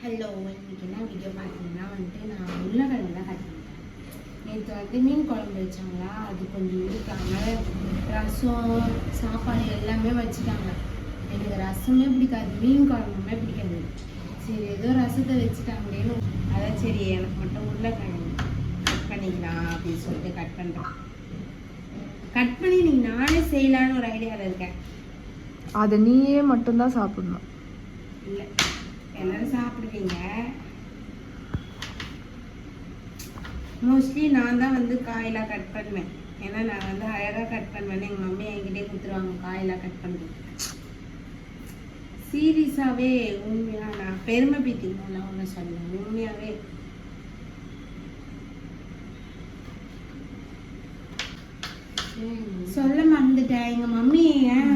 Hello, இன்னைக்கு என்ன video பார்த்தீங்கன்னா நான் உருளைக்கிழங்கு தான் கட் பண்ணிட்டேன். நேற்று மீன் குழம்பு வச்சாங்களா, அது கொஞ்சம் இருக்காமல் ரசம் சாப்பாடு எல்லாமே வச்சுட்டாங்க. எனக்கு ரசமே பிடிக்காது, மீன் குழம்புமே பிடிக்காது. சரி, ஏதோ ரசத்தை வச்சுட்டாங்களேன்னு அதான் சரி எனக்கு மட்டும் உருளைக்கிழங்கு கட் பண்ணிக்கலாம் அப்படின்னு சொல்லிட்டு கட் பண்ணுறேன். கட் பண்ணி நீங்கள் நானே செய்யலான்னு ஒரு ஐடியாவில் இருக்கேன். அதை நீயே மட்டும்தான் சாப்பிடணும். இல்லை, எல்லாரும் சாப்பிடுவீங்க. மோஸ்ட்லி நான் தான் காயெல்லாம் கட் பண்ணுவேன். ஏன்னா நான் அழகாக கட் பண்ணுவேன்னு எங்கள் மம்மி என்கிட்டே கொடுத்துருவாங்க காயெல்லாம் கட் பண்ணுறது. சீரியஸாகவே உண்மையாக நான் பெருமை பீத்திக்கணும்லாம் ஒன்று சொல்லுவேன். உண்மையாகவே சொல்ல மறந்துட்டேன். எங்கள் மம்மி ஏன்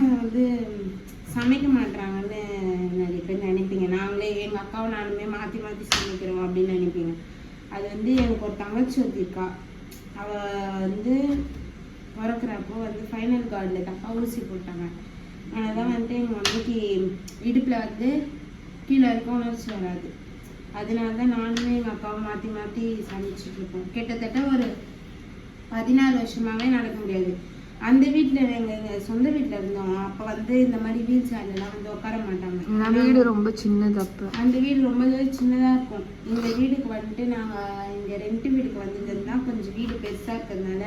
சமைக்க மாட்டாங்கன்னு நிறைய பேர் நினைப்பீங்க. நாங்களே எங்கள் அக்காவும் நானுமே மாற்றி மாற்றி சமைக்கிறோம் அப்படின்னு நினைப்பீங்க. அது எனக்கு ஒரு தங்கச்சி ஒருத்திருக்கா. அவள் பிறக்கிறப்போ ஃபைனல் கார்டில் தப்பாக ஊசி போட்டாங்க. அதனால் எங்கள் மம்மிக்கு இடுப்பில் கீழே இருக்க உணர்ச்சி வராது. அதனால தான் நானுமே எங்கள் அக்காவும் மாற்றி மாற்றி சமைச்சிட்ருப்போம். கிட்டத்தட்ட ஒரு 16 வருஷமாகவே நடக்க முடியாது. அந்த வீட்டில் எங்கள் சொந்த வீட்டில் இருந்தோம். அப்போ இந்த மாதிரி வீல் சேர்லாம் உட்கார மாட்டாங்க. வீடு ரொம்ப சின்னது. அப்போ அந்த வீடு ரொம்பவே சின்னதாக இருக்கும். இந்த வீடுக்கு நாங்கள் இங்கே ரெண்ட் வீடுக்கு வந்ததுன்னா கொஞ்சம் வீடு பெருசாக இருக்கிறதுனால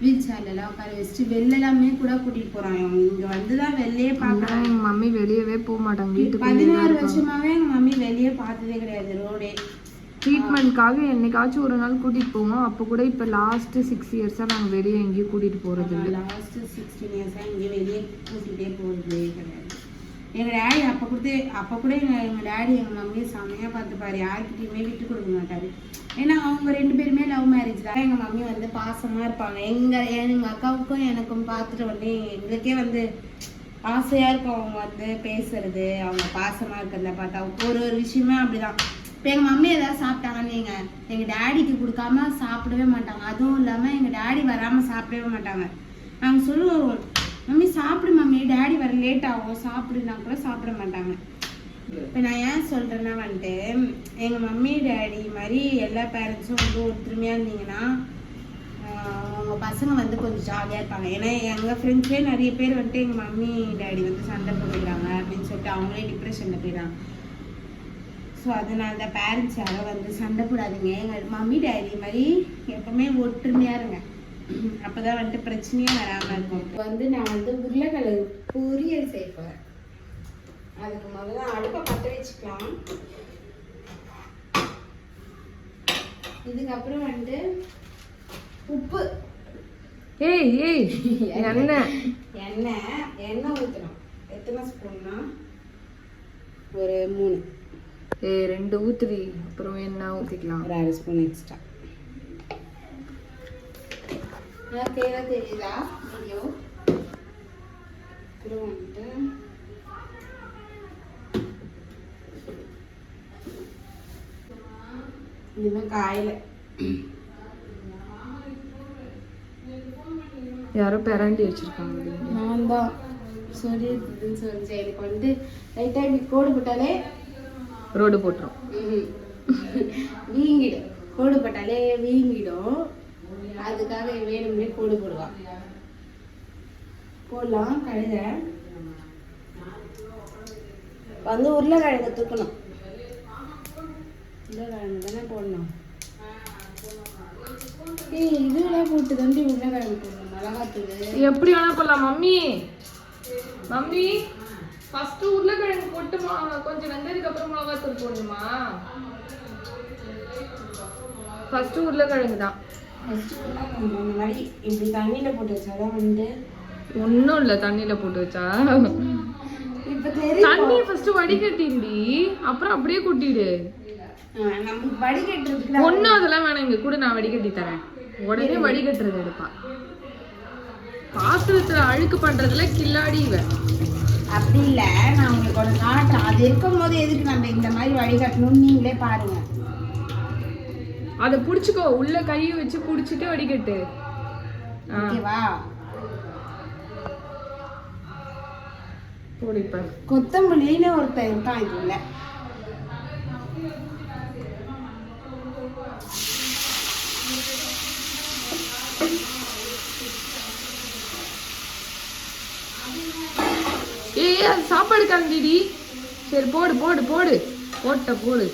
வீல் சேர்லாம் உட்கார வச்சுட்டு வெளிலலாமே கூட கூட்டிகிட்டு போகிறாங்க. இங்கே தான் வெளியே பார்க்குறாங்க. எங்கள் மம்மி வெளியவே போக மாட்டாங்க. வீட்டுக்கு 16 வருஷமாகவே எங்கள் மம்மி வெளியே பார்த்ததே கிடையாது. ரோடே ட்ரீட்மெண்ட்காக என்னைக்காச்சும் ஒரு நாள் கூட்டிகிட்டு போவோம். அப்போ கூட இப்போ லாஸ்ட் 6 இயர்ஸாக நாங்கள் வெளியே எங்கேயும் கூட்டிகிட்டு போகிறது இல்லை. லாஸ்ட் 16 இயர்ஸாக எங்கேயும் வெளியே கூட்டிகிட்டே போகிறதே கிடையாது. எங்கள் டேடி அப்போ கூட எங்கள் டேடி எங்கள் மம்மியை செம்மையாக பார்த்துப்பாரு. யாருக்கிட்டையுமே விட்டு கொடுக்க மாட்டார். ஏன்னா அவங்க 2 பேருமே லவ் மேரேஜ் தான். எங்கள் மம்மி பாசமாக இருப்பாங்க. எங்கள் அக்காவுக்கும் எனக்கும் பார்த்துட்டு எங்களுக்கே ஆசையாக இருக்கும். அவங்க பேசுறது, அவங்க பாசமாக இருக்கிறத பார்த்தா ஒரு விஷயமே அப்படிதான். இப்போ எங்கள் மம்மி எதாவது சாப்பிட்டாங்கன்னு எங்கள் டேடிக்கு கொடுக்காம சாப்பிடவே மாட்டாங்க. அதுவும் இல்லாமல் எங்கள் டேடி வராமல் சாப்பிடவே மாட்டாங்க. நாங்கள் சொல்லுவோம், மம்மி சாப்பிடு மம்மி, டேடி வர லேட் ஆகும் சாப்பிடுனா கூட சாப்பிட மாட்டாங்க. இப்போ நான் ஏன் சொல்கிறேன்னா எங்கள் மம்மி டேடி மாதிரி எல்லா பேரண்ட்ஸும் ஒற்றுமையாக இருந்தீங்கன்னா அவங்க பசங்க கொஞ்சம் ஜாலியாக இருப்பாங்க. ஏன்னா எங்கள் ஃப்ரெண்ட்ஸே நிறைய பேர் எங்கள் மம்மி டேடி சண்டை போட்டுக்கிறாங்க அப்படின்னு சொல்லிட்டு அவங்களே டிப்ரெஷனில் போயிடுறாங்க. ஸோ அதனால தான் பேரண்ட்ஸ் யாரும் சண்டை போடாதீங்க. எங்கள் மம்மி டேடி மாதிரி எப்பவுமே ஒற்றுமையாக இருங்க. அப்போ தான் பிரச்சனையே வராமல் இருக்கும். நான் உருளைக்கிழங்கு பொரியல் செய்ய போகிறேன். அதுக்கு முதல்ல அடுப்பை பற்ற வச்சுக்கலாம். இதுக்கப்புறம் உப்பு, எண்ணெய் ஊற்றணும். எத்தனை ஸ்பூன்னா ஒரு 3. 2 ஊத்துடி. அப்புறம் என்ன ஊற்றிக்கலாம்? ஒரு 1/2 ஸ்பூன் எக்ஸ்ட்ரா. தேவை தெரியுதா வீடியோ? அப்புறம் இதுதான் காயில யாரோ பெரண்டி வச்சிருக்காங்க. நான் தான் சொல்லிடுதுன்னு சொல்லிச்சு. எனக்கு லைட்டாக இப்படி கோடு போட்டாலே ரோடு போட்டுரும். வீங்கிடும். கோடு போட்டாலே வீங்கிடும். அதுக்காக வேணும்னே கோடு போடுவான். போடலாம். கழுத உருளைக்கிழங்கு தூக்கணும். உருளைக்கிழங்கு தானே போடணும். இதெல்லாம் போட்டு உருளைக்கிழங்கு போடணும். மிளகாத்தூள் எப்படி வேணா போடலாம். மம்மி ஃபர்ஸ்ட் உருளைக்கிழங்கு போட்டுமா, கொஞ்சம் வெந்ததுக்கு அப்புறம் மிளகாத்தூள் போடணுமா? ஃபர்ஸ்ட் உருளைக்கிழங்கு தான். இந்த மாதிரி இப்படி தண்ணியில போட்டு வச்சாதான் ஒன்றும் இல்லை. தண்ணியில போட்டு வச்சா இப்ப தெரியும். தண்ணியை ஃபர்ஸ்ட் வடிகட்டிண்டி, அப்புறம் அப்படியே கொட்டிடு. நமக்கு வடிகட்டுறதுக்கு ஒன்றும் அதெல்லாம் வேணாம். இங்க கூட நான் வடிகட்டி தரேன். உடனே வடிகட்டுறது எடுப்பா. பாத்திரத்துல அழுக்கு பண்றதுல கில்லாடி இவ. அப்படி இல்லை, நான் உங்களுக்கு ஒன்று காட்டுறேன். அது இருக்கும் போது எதுக்கு நம்ம இந்த மாதிரி வடிகட்டணும்னு நீங்களே பாருங்க. அதை பிடிச்சிக்கோ, உள்ள கையை வச்சு பிடிச்சிட்டு வடிகட்டு. ஓகேவா? போடிப்ப கொத்தமல்லின்னு ஒருத்தன் இருக்கான். இதுல ஏய் அது சாப்பாடு கலந்திடி. சரி போடு போடு போடு போட்ட போடு.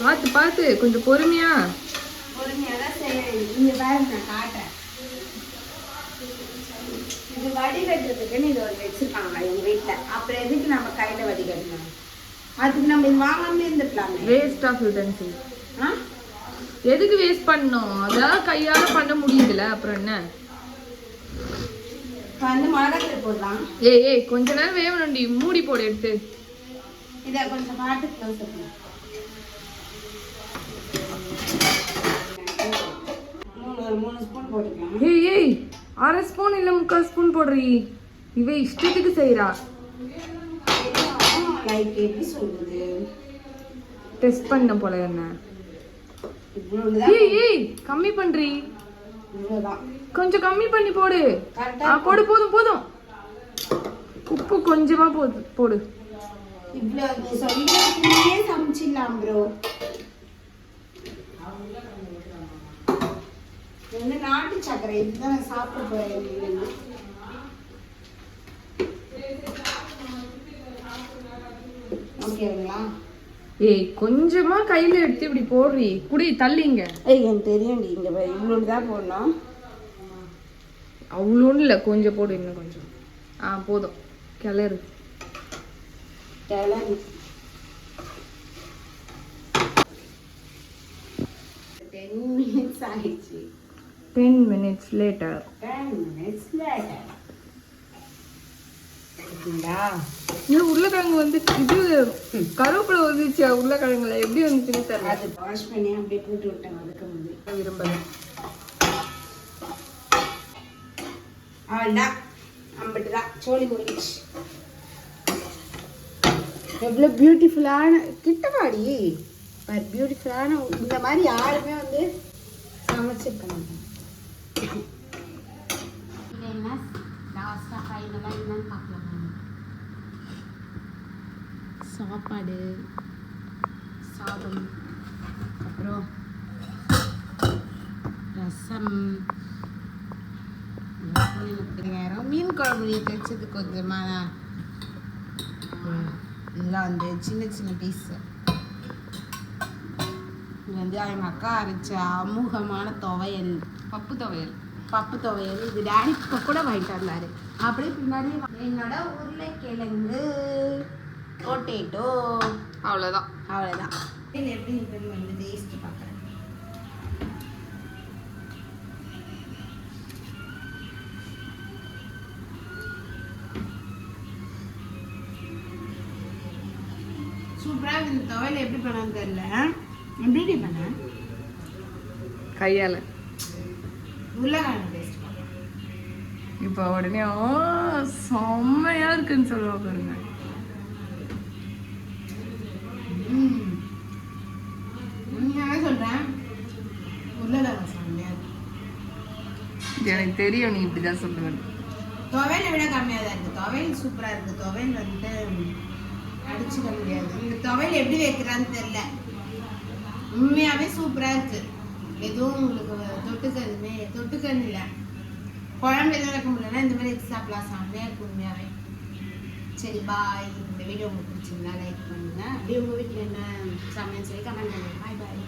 பார்த்து பார்த்து கொஞ்சம் பொறுமையா. பொறுமையாதான் செய்யணும். இங்க பாருங்க நான் காட்டுறேன். இது வடிகட்டுறதுக்குன்னு இது ஒரு வச்சிருக்காங்க எங்க வீட்டுல. அப்புறம் எதுக்கு நம்ம கையில வடிகட்டணும்? அதுக்கு நம்ம இது வாங்காம இருந்துக்கலாமே. Waste of utensil. எதுக்கு வேஸ்ட் பண்ணணும்? அதான் கையால பண்ண முடியுதுல, அப்புறம் என்ன? வந்து மிளகாத்தூள் போடலாம். ஏய் ஏய் கொஞ்ச நேரம் வேவணும்டி. மூடி போடு எடுத்து. இதை கொஞ்சம் காட்டு க்ளோஸ் பண்ணு. ஒரு 3 ஸ்பூன் போட்டுக்கலாம். ஏய் ஏய் 1/2 ஸ்பூன் இல்ல 3/4 ஸ்பூன் போடுறீ. இவ இஷ்டத்துக்கு செய்யறா. லைக் எப்படி சொல்றது, டெஸ்ட் பண்ண போல என்ன. இவ்வளவுதான். ஏய் ஏய் கம்மி பண்றீ. இவ்வளவுதான். கொஞ்சம் கம்மி பண்ணி போடு. போடு போதும் போதும். உப்பு கொஞ்சமா போடு. இவ்வளவு நீ சொல்லியே சமைச்சிடலாம் ப்ரோ. என்ன நாட்டு சக்கரை இதுதான் சாப்பிட போறேன். ஓகேங்களா? ஏய் கொஞ்சமா கையில எடுத்து இப்படி போடுறீ. குடி தள்ளிங்க. ஏய் எனக்கு தெரியும்டி. இங்க இவ்வளவு தான் போடணும். அவ்வளோன்னு இல்லை, கொஞ்சம் போடு. இன்னும் கொஞ்சம். போதும். கிளறு. 10 minutes ஆயிடுச்சு. 10 minutes later. 10 minutes later. உருளைக்கிழங்கு வந்து இது கருவேப்பிலை வந்துச்சு. உருளைக்கிழங்குல எப்படி வந்துச்சுன்னு தெரியல. அது வாஷ் பண்ணி அப்படியே போட்டு விட்டாங்க. அதுக்கு முன்னாடி விரும்பல. அவ்வளோதான். அம்பிட்டுதான் சோழி முடிச்சு. எவ்வளோ பியூட்டிஃபுல்லான கிட்டவாடி பியூட்டிஃபுல்லான இந்த மாதிரி யாருமே வந்து சமைச்சிருக்க மாட்டாங்க. சாப்பாடு, சாதம், அப்புறம் ரசம், மீன் குழம்பு தைச்சது கொஞ்சமாக இதெல்லாம் வந்து சின்ன சின்ன பீஸ். இது வந்து எங்கள் அக்கா அரைச்ச அமூகமான துவையல், பப்பு துவையல். இது டேடி இப்போ கூட வாங்கிட்டு வந்தாரு. அப்படியே பின்னாடி என்னோட உருளைக்கிழங்கு, பொட்டேட்டோ, அவ்வளோதான். இது எப்படி இருக்குன்னு வந்து டேஸ்ட் பார்க்குறேன். சூப்பராக இந்த துவையல் எப்படி பண்ணான்னு தெரியல. எப்படி பண்ண கையால உருளைக்கிழங்கு டேஸ்ட் பார்க்கலாம். இப்போ உடனே செம்மையா இருக்குன்னு சொல்லுவா பாருங்க. உண்மையாவே சொல்றேன், உருளைக்கிழங்கு செம்மையா இருக்கு. எனக்கு தெரியும் நீ இப்படிதான் சொல்லுவேன். துவையலை விட கம்மியாக தான் இருக்குது. துவையல் சூப்பராக இருக்குது. துவையல் வந்துட்டு அடிச்சுக்க முடியாது. இந்த துவையல் எப்படி வைக்கிறான்னு தெரியல. உண்மையாகவே சூப்பராக இருக்குது. எதுவும் உங்களுக்கு தொட்டுக்கன்னு இல்லை. குழம்பு எதுவும் வைக்க முடியலன்னா இந்த மாதிரி எக்ஸ்ட்ரா சாப்பிடலாம். செம்மையாக இருக்குது உண்மையாகவே. சரி பாய். இந்த வீடியோ உங்களுக்கு பிடிச்சிருந்தா லைக் பண்ணுங்க. அப்படியே உங்கள் வீட்டில் என்ன சமையல் சொல்லி கமெண்ட் பண்ணுங்க. பாய் பாய்.